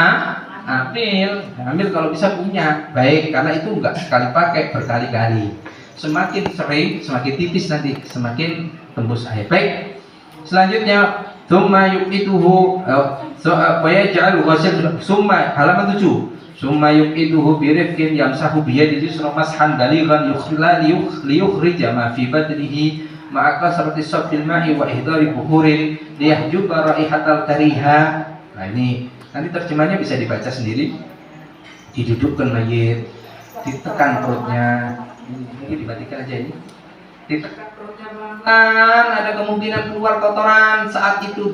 Speaker 2: ambil kalau bisa punya. Baik, karena itu enggak sekali pakai, berkali-kali. Semakin sering, semakin tipis nanti, semakin tembus air. Baik. Selanjutnya, tsumma yuqituhu wa yaj'alu ghasal summa halaman 7. Summa yuqiduhu birifqin yamsahu biyadihi mashan balighan liyukhrija ma fi badnihi ma'a kasrati sabbil ma'i wa ihdari buhurin liyahjuba raihatal kariha. Nah ini nanti terjemahnya bisa dibaca sendiri. Didudukkan mayit, ditekan perutnya, ini dibatikan aja ini. Ditekan perutnya pelan, ada kemungkinan keluar kotoran. Saat itu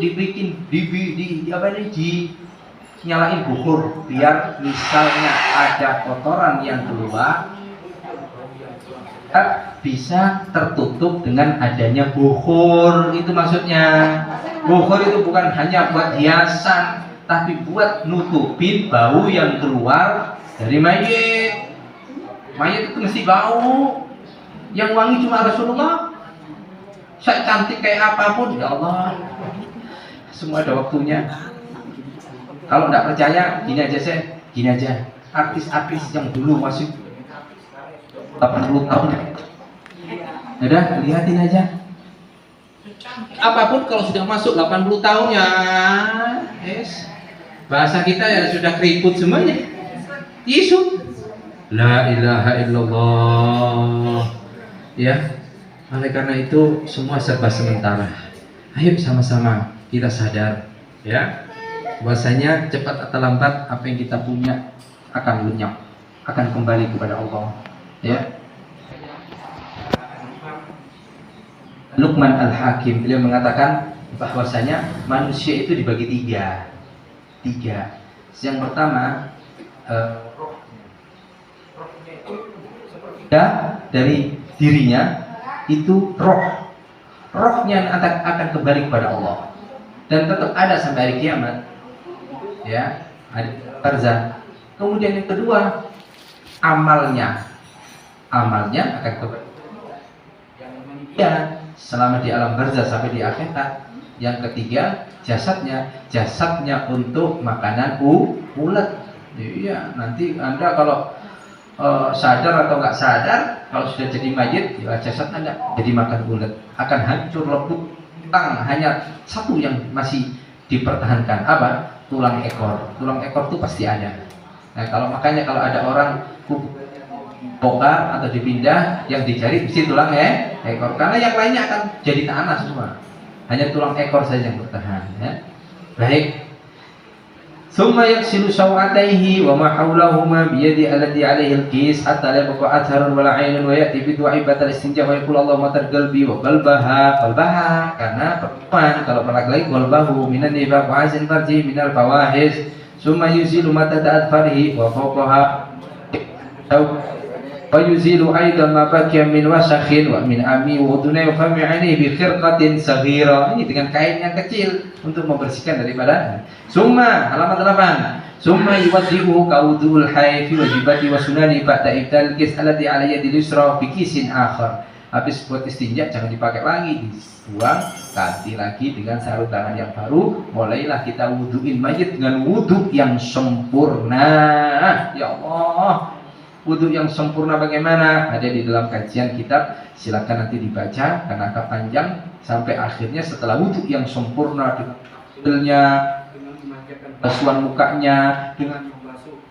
Speaker 2: nyalain bukur biar misalnya ada kotoran yang keluar bisa tertutup dengan adanya bukur. Itu maksudnya. Bukur itu bukan hanya buat hiasan, tapi buat nutupin bau yang keluar dari mayit. Mayit itu mesti bau. Yang wangi cuma Rasulullah. Saya cantik kayak apapun, ya Allah, semua ada waktunya. Kalau tidak percaya, gini aja. Artis-artis yang dulu masih 80 tahun, udah lihatin aja. Apapun kalau sudah masuk 80 tahun ya, bahasa kita ya sudah keriput semuanya. Isu, la ilaha illallah. Ya, oleh karena itu semua serba sementara. Ayo sama-sama kita sadar, ya. Bahwasanya cepat atau lambat apa yang kita punya
Speaker 3: akan lenyap, akan kembali kepada Allah. Ya. Luqman Al-Hakim beliau mengatakan bahwasanya manusia itu dibagi tiga. Yang pertama dari dirinya itu rohnya akan kembali kepada Allah dan tetap ada sampai hari kiamat, ya, hari barzah. Kemudian yang kedua, amalnya akan kembali ya selama di alam barzah sampai di akhirat. Yang ketiga, jasadnya untuk makanan ulet. Iya, nanti Anda kalau sadar atau nggak sadar, kalau sudah jadi mayit, ya jasad Anda jadi makan ulet, akan hancur lebur. Hanya satu yang masih dipertahankan, apa? Tulang ekor. Tulang ekor itu pasti ada. Nah, makanya kalau ada orang bongkar atau dipindah, yang dicari mesti tulang ekor, karena yang lainnya akan jadi tanah semua. Hanya tulang ekor saja yang bertahan, ya. Baik. Summa yaksilu sawataihi wa ma hawlahuma bi yadi allati 'alaihi al-qis hatta la yabqa atharun wa la 'ainun wa ya'ti bi du'aibat al-istinja wa yaqulu Allahumma tarqalbi wa qalbaha karena perempuan kalau laki-laki qalbahu minan nifaq wa azin farji minal fawahish. Summa yuzilu ma tada'at farhi wa fawqaha ويزيل أيضا ما بقي من وسخ ومن أمي وأذني وفم عينيه بخرقة صغيرة. Ini dengan kain yang kecil untuk membersihkan daripada. Summa halaman 8. Summa yuwaddi'uhu ka'udul hayfi wajibati wa sunani ba'da ibdal qis allati 'ala yadil yusra bi qisin akhar. Habis buat istinja jangan dipakai lagi, dibuang, ganti lagi dengan sarung tangan yang baru. Mulailah kita wuduin mayit dengan wudu yang sempurna. Ya Allah, wudu yang sempurna bagaimana? Ada di dalam kajian kitab, silakan nanti dibaca karena agak panjang sampai akhirnya. Setelah wudu yang sempurna dengan basuhan mukanya, dengan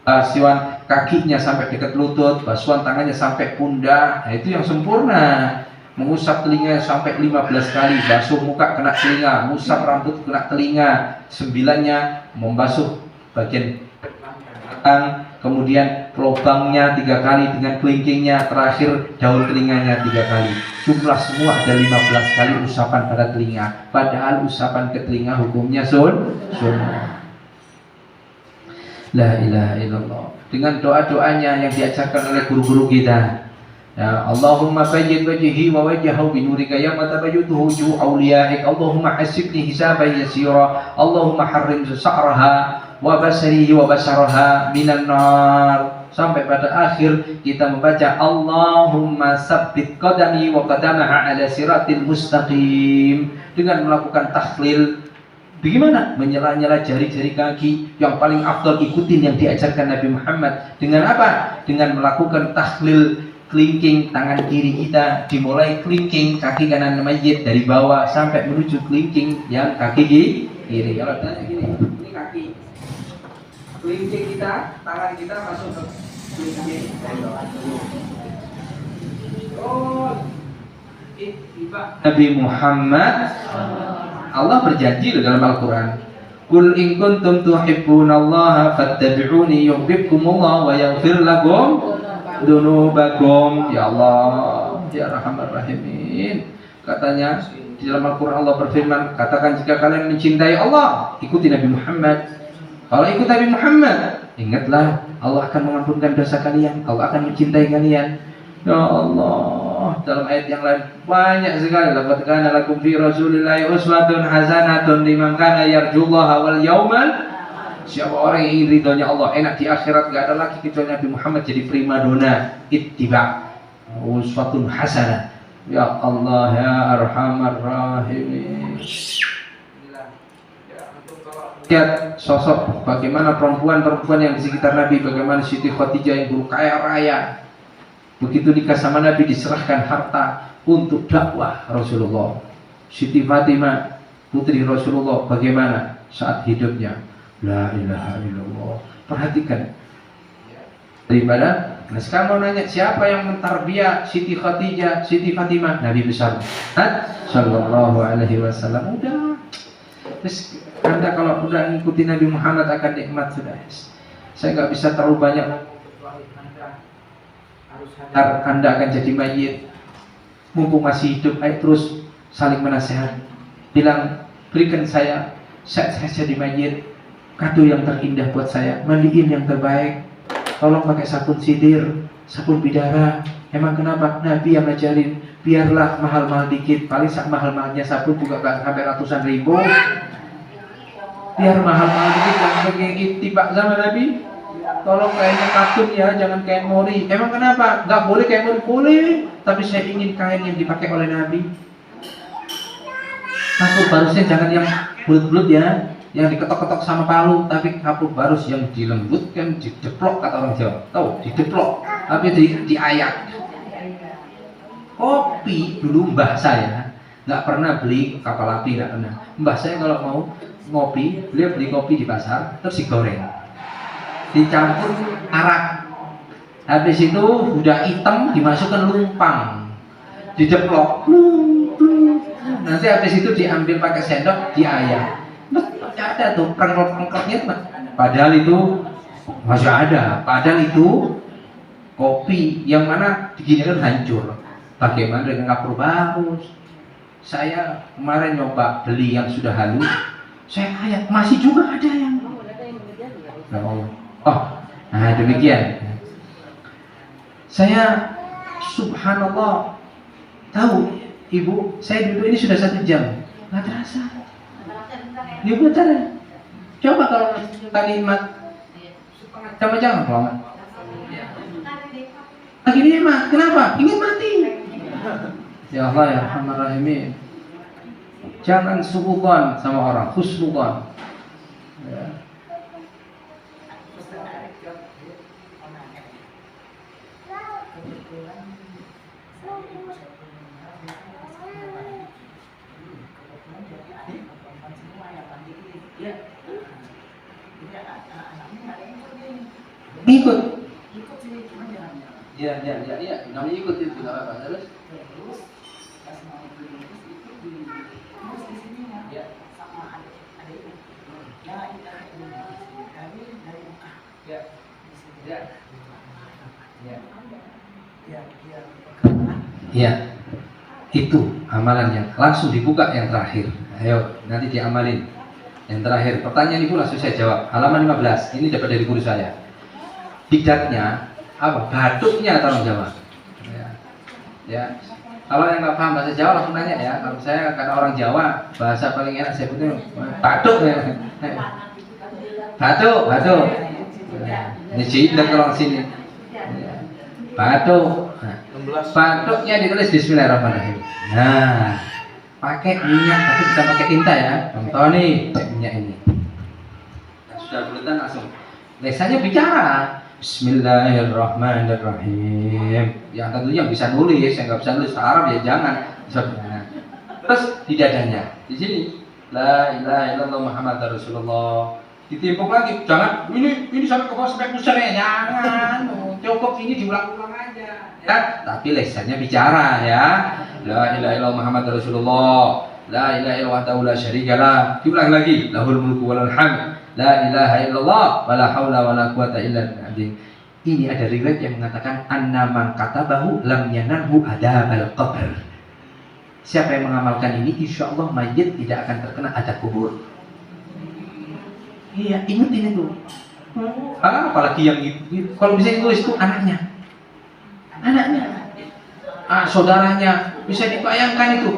Speaker 3: basuhan kakinya sampai dekat lutut, basuhan tangannya sampai pundak, nah itu yang sempurna. Mengusap telinga sampai 15 kali, basuh muka kena telinga, mengusap rambut kena telinga, 9-nya membasuh bagian belakang, kemudian lubangnya 3 kali dengan kelingkingnya, terakhir daun telinganya 3 kali. Jumlah semua ada 15 kali usapan pada telinga. Padahal usapan ke telinga hukumnya sunnah. La ilaha illallah. Dengan doa-doanya yang diajarkan oleh guru-guru kita. Ya, Allahumma bayyid wajhi wa wajhahu bi nurika ya matabayyutu wujuh awliyaik. Allahumma hasibni hisaban yasira. Allahumma harrim sa'raha wa basarihi wa basaraha minan nar. Sampai pada akhir kita membaca Allahumma sabbit qadami wa qadamaha ala siratil mustaqim. Dengan melakukan takhlil, bagaimana? Menyela-nyela jari-jari kaki. Yang paling afdal ikutin yang diajarkan Nabi Muhammad. Dengan apa? Dengan melakukan takhlil, kelingking tangan kiri kita, dimulai kelingking kaki kanan mayit dari bawah sampai menuju kelingking yang kaki kiri. Kalau tanya gini, ini kaki. Kelingking kita, tangan kita masuk ke kelingking dari bawah. Oh, Nabi Muhammad, Allah berjanji dalam Al-Quran, Qul in kuntum tuhibbunallaha fattabi'uni yuhibbukumullah wa yaghfir lakum dunubakum. Ya Allah, ya Rahman Rahimin. Katanya di dalam Al-Quran Allah berfirman, katakan jika kalian mencintai Allah, ikuti Nabi Muhammad. Kalau ikut Nabi Muhammad, ingatlah Allah akan mengampunkan dosa kalian, Allah akan mencintai kalian. Ya Allah, dalam ayat yang lain banyak sekali. Laqad kana lakum fi Rasulillahi uswatun hasanatun liman kana yarjullaha wal yaumal. Siapa orang yang ingin ridhonya Allah, enak di akhirat, gak ada lagi kecuali Nabi Muhammad jadi primadona. Ittiba uswatun hasanah. Ya Allah ya Arhamar Rahimin. Lihat sosok bagaimana perempuan-perempuan yang di sekitar Nabi, bagaimana Siti Khadijah yang dulu kaya raya. Begitu nikah sama Nabi diserahkan harta untuk dakwah Rasulullah. Siti Fatimah putri Rasulullah bagaimana saat hidupnya? La ilaha illallah. Perhatikan daripada. Nah sekarang mau nanya, siapa yang mentarbiyah Siti Khadijah, Siti Fatimah? Nabi besar Sallallahu alaihi wasallam. Udah. Terus Anda kalau udah ngikutin Nabi Muhammad akan nikmat sudah. Saya nggak bisa terlalu banyak. Anda akan jadi mayit. Mumpung masih hidup, ayo terus saling menasihat. Bilang, berikan saya saat saya jadi mayit kado yang terindah buat saya, mandiin yang terbaik. Tolong pakai sabun sidir, sabun bidara. Emang kenapa? Nabi yang ngajarin, biarlah mahal-mahal dikit. Paling mahal-mahalnya sabun juga gak sampai ratusan ribu. Biar mahal-mahal dikit, jangan pakai tiba sama Nabi. Tolong kainnya katun ya, jangan kain mori. Emang kenapa? Gak boleh kain mori? Boleh. Tapi saya ingin kain yang dipakai oleh Nabi. Kapur barusnya jangan yang bulut-bulut ya, yang diketok-ketok sama palu, tapi kapur barus yang dilembutkan, dideplok kata orang Jawa. Tahu? Dideplok, tapi diayak. Kopi dulu mbah saya nggak pernah beli kapal api, nggak pernah. Mbah saya kalau mau ngopi, beliau beli kopi di pasar, terus digoreng, dicampur arak. Habis itu udah hitam, dimasukkan lumpang, dideplok. Nanti habis itu diambil pakai sendok, diayak. Ada tuh perengkot-perengkotnya, padahal itu masih ada. Padahal itu kopi yang mana diginikan hancur. Bagaimana dengan kapur barus? Saya kemarin nyoba beli yang sudah halus, saya ayak masih juga ada yang. Oh, nah demikian. Saya subhanallah tahu ibu, saya duduk ini sudah 1 jam, nggak terasa. Ibu betul. Coba kalau kalimat coba jangan kalau lagi ini mah, kenapa? Ingin mati. Ya Allah ya Rahman Rahimin. Jangan suudzon sama orang, husnudzon. Ya. Ikut. Ya, namanya ikut itu nggak apa-apa. Terus pas mau beli itu di sini ya sama adik ya kita dari Mekah ya itu amalan yang langsung dibuka yang terakhir. Ayo nanti diamalin yang terakhir. Pertanyaan ibu langsung saya jawab. Halaman 15 ini dapat dari guru saya. Bidatnya apa? Batuknya atau orang Jawa? Ya. Kalau yang nggak paham bahasa Jawa langsung nanya ya. Kalau saya kata orang Jawa, bahasa paling enak saya punya batuk ya. Batuk. Ini cinta kalau sini. Batuk. Batuknya ditulis Bismillahirrahmanirrahim. Nah, pakai minyak tapi bisa pakai tinta ya. Contoh nih, minyak ini. Sudah buletan langsung. Lesanya bicara. Bismillahirrahmanirrahim. Yang tentunya bisa nulis, yang nggak bisa nulis Arab ya jangan. Terus di dadanya, di sini, La ilaha illallah Muhammad Rasulullah. Ditimpuk lagi, jangan ini sampai ke bawah sampai pusar ya, jangan. Cukup ini diulang-ulang aja. Ya, tapi lesannya bicara ya. La ilaha illallah Muhammad Rasulullah. La ilaha illallah la syarikalah. Diulang lagi, lahul mulku walal hamd. La ilaha illallah wala haula wala quwata illa billah. Ini ada riwayat yang mengatakan anna man katabahu lam yanalhu adabal qabr. Siapa yang mengamalkan ini insya Allah mayit tidak akan terkena adab kubur. Iya, ingetin itu. Apalagi yang itu, kalau bisa ditulis itu anaknya. Saudaranya, bisa dibayangkan itu.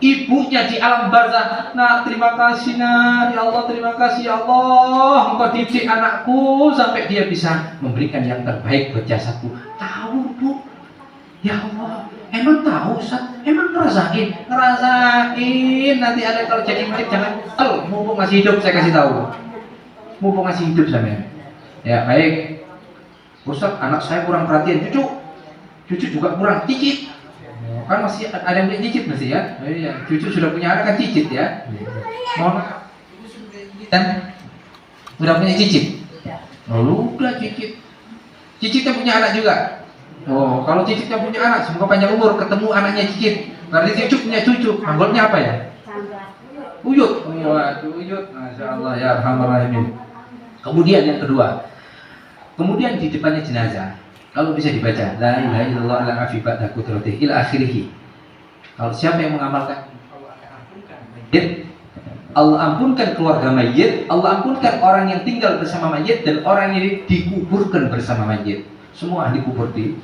Speaker 3: Ibunya di alam barzah. Nah, terima kasih nah, ya Allah, terima kasih ya Allah. Engkau didik anakku sampai dia bisa memberikan yang terbaik buat jasadku. Tahu bu, ya Allah. Emang tahu Ustaz? Emang ngerasain? Nanti ada kalau jadi mayit jangan. Mumpung masih hidup saya kasih tahu. Mumpung masih hidup sampean. Ya baik. Ustaz, anak saya kurang perhatian. Cucu juga kurang cicit. Kan masih ada yang cicit masih ya. Iya, cucu sudah punya anak kan cicit ya. Mohon dan sudah punya cicit. Udah cicit. Cicitnya punya anak juga. Oh, kalau cicitnya punya anak, semoga panjang umur ketemu anaknya cicit. Berarti cucu punya cucu. Manggilnya apa ya? Uyut. Waduh, uyut. Masya Allah ya Rahman Rahimin. Kemudian yang kedua, Kemudian di depannya jenazah, kalau bisa dibaca la ilaha illallah la afi ba'da qudratihi ila akhirih. Kalau siapa yang mengamalkan, Allah akan ampunkan mayit, Allah ampunkan keluarga mayit, Allah ampunkan orang yang tinggal bersama mayit, dan orang yang dikuburkan bersama mayit. Semua ahli kubur di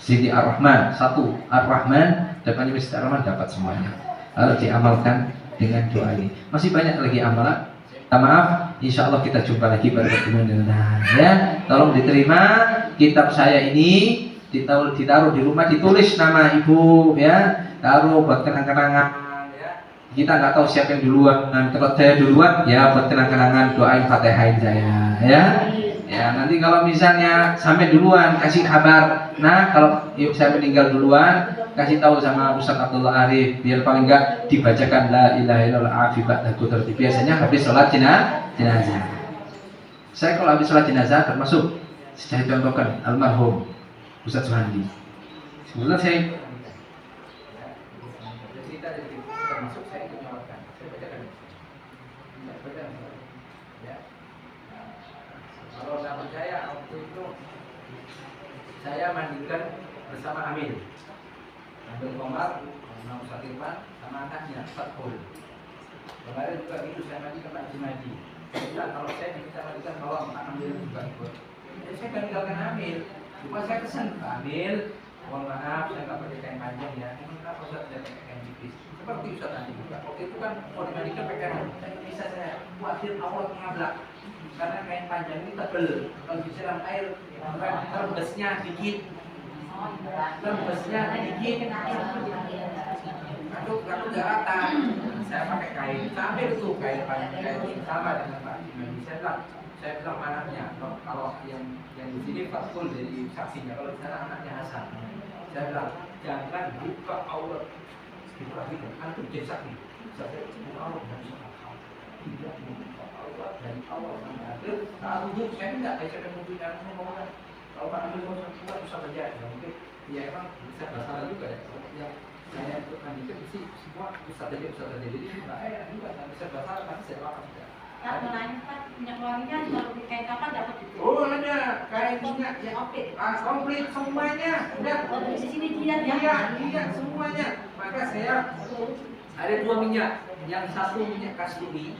Speaker 3: Sidi Ar-Rahman, satu Ar-Rahman, depannya Masjid Ar-Rahman, dapat semuanya. Harus diamalkan dengan doa ini. Masih banyak lagi amalan. Minta maaf, insya Allah kita jumpa lagi pada pertemuan yang lain. Ya, tolong diterima kitab saya ini, ditaruh di rumah, ditulis nama ibu, ya, taruh buat kenang-kenangan. Ya. Kita nggak tahu siapa yang duluan. Kalau saya duluan, ya buat kenang-kenangan, doain Fatihain saya, ya. Ya, nanti kalau misalnya sampai duluan kasih kabar. Nah, kalau saya meninggal duluan, kasih tahu sama Ustaz Abdullah Arif, biar paling enggak dibacakan la ilaha illallah afi ba'da qudrati. Biasanya habis sholat jenazah. Saya kalau habis sholat jenazah termasuk saya contohkan almarhum Ustaz Suhandi. Sebelum saya termasuk saya menyawarkan, saya bacakan. Ya. Kalau nggak percaya, waktu itu saya mandikan bersama Amin Komar, Imam Satirman, sama anaknya Fathul. Kemarin juga itu saya mandikan Pak Jimaji. Kalau saya minta mandikan tolong Pak Amil juga ikut. Jadi saya kan tinggalkan Amil. Cuma saya pesan Pak Amil, mohon maaf saya nggak pakai kain panjang ya. Ini kenapa Ustaz tidak pakai kain tipis? Seperti Ustaz nanti juga. Waktu itu kan kalau dimandikan pakai kain, bisa saya khawatir awal mengablak. Karena kain panjang ini tebel, kalau disiram air rembesnya dikit. Rembesnya dikit. Aku nggak rata. Saya pakai kain, sambil itu kain sama dengan Pak Jimaji. Saya bilang anaknya, kalau yang di sini Fathul jadi saksinya, kalau di sana anaknya Hasan. Saya bilang jangan buka aurat. Buka gitu, antum jadi saksi. Saya buka aurat dari sana. Tidak membuka aurat dari awal sampai akhir. Kalau wudhu saya tidak, saya wudhu yang ngomongkan. Kalau Pak Amil mau kuat bisa saja, ya mungkin ya emang bisa masalah juga ya. Yang saya untuk mandikan isi semua bisa saja. Jadi nggak juga, saya bisa masalah tapi saya lakukan juga.
Speaker 4: Nah, menanya Pak, minyak wanginya kalau kain kapan dapat itu?
Speaker 2: Oh ada, kain minyak ya komplit semuanya. Udah.
Speaker 4: Oh, dari sini dia
Speaker 2: Iya semuanya. Maka saya ada dua minyak, yang satu minyak kasturi,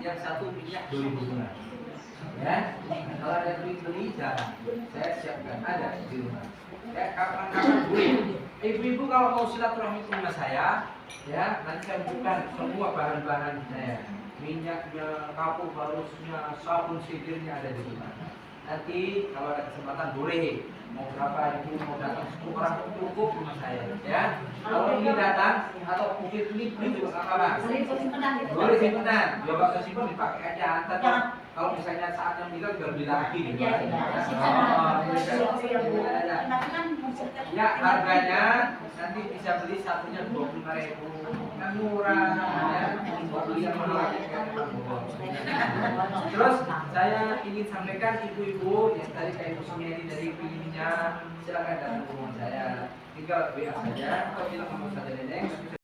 Speaker 2: yang satu minyak duri bunga. Ya, kalau ada beli jangan. Saya siapkan ada di rumah. Ya kapan-kapan boleh. Ibu-ibu kalau mau silaturahmi ke rumah saya, ya nanti saya bukan semua bahan-bahan saya. Minyaknya, kapur barusnya, sabun sidirnya ada di rumah. Nanti kalau ada kesempatan boleh, mau berapa ibu mau datang 10 orang cukup rumah saya, ya. Kalau ini datang atau mungkin ini juga nggak apa-apa. Boleh simpenan, ya bakal simpen dipakai aja. Nanti kalau misalnya saatnya meninggal juga beli lagi gitu. Ya harganya nanti bisa beli satunya 25.000, kan murah. Ya. Terus saya ingin sampaikan ibu-ibu yang tadi kayak musuhnya ini dari pilihnya, silakan datang ke rumah saya. Tinggal WA saja atau bilang sama saya Neneng.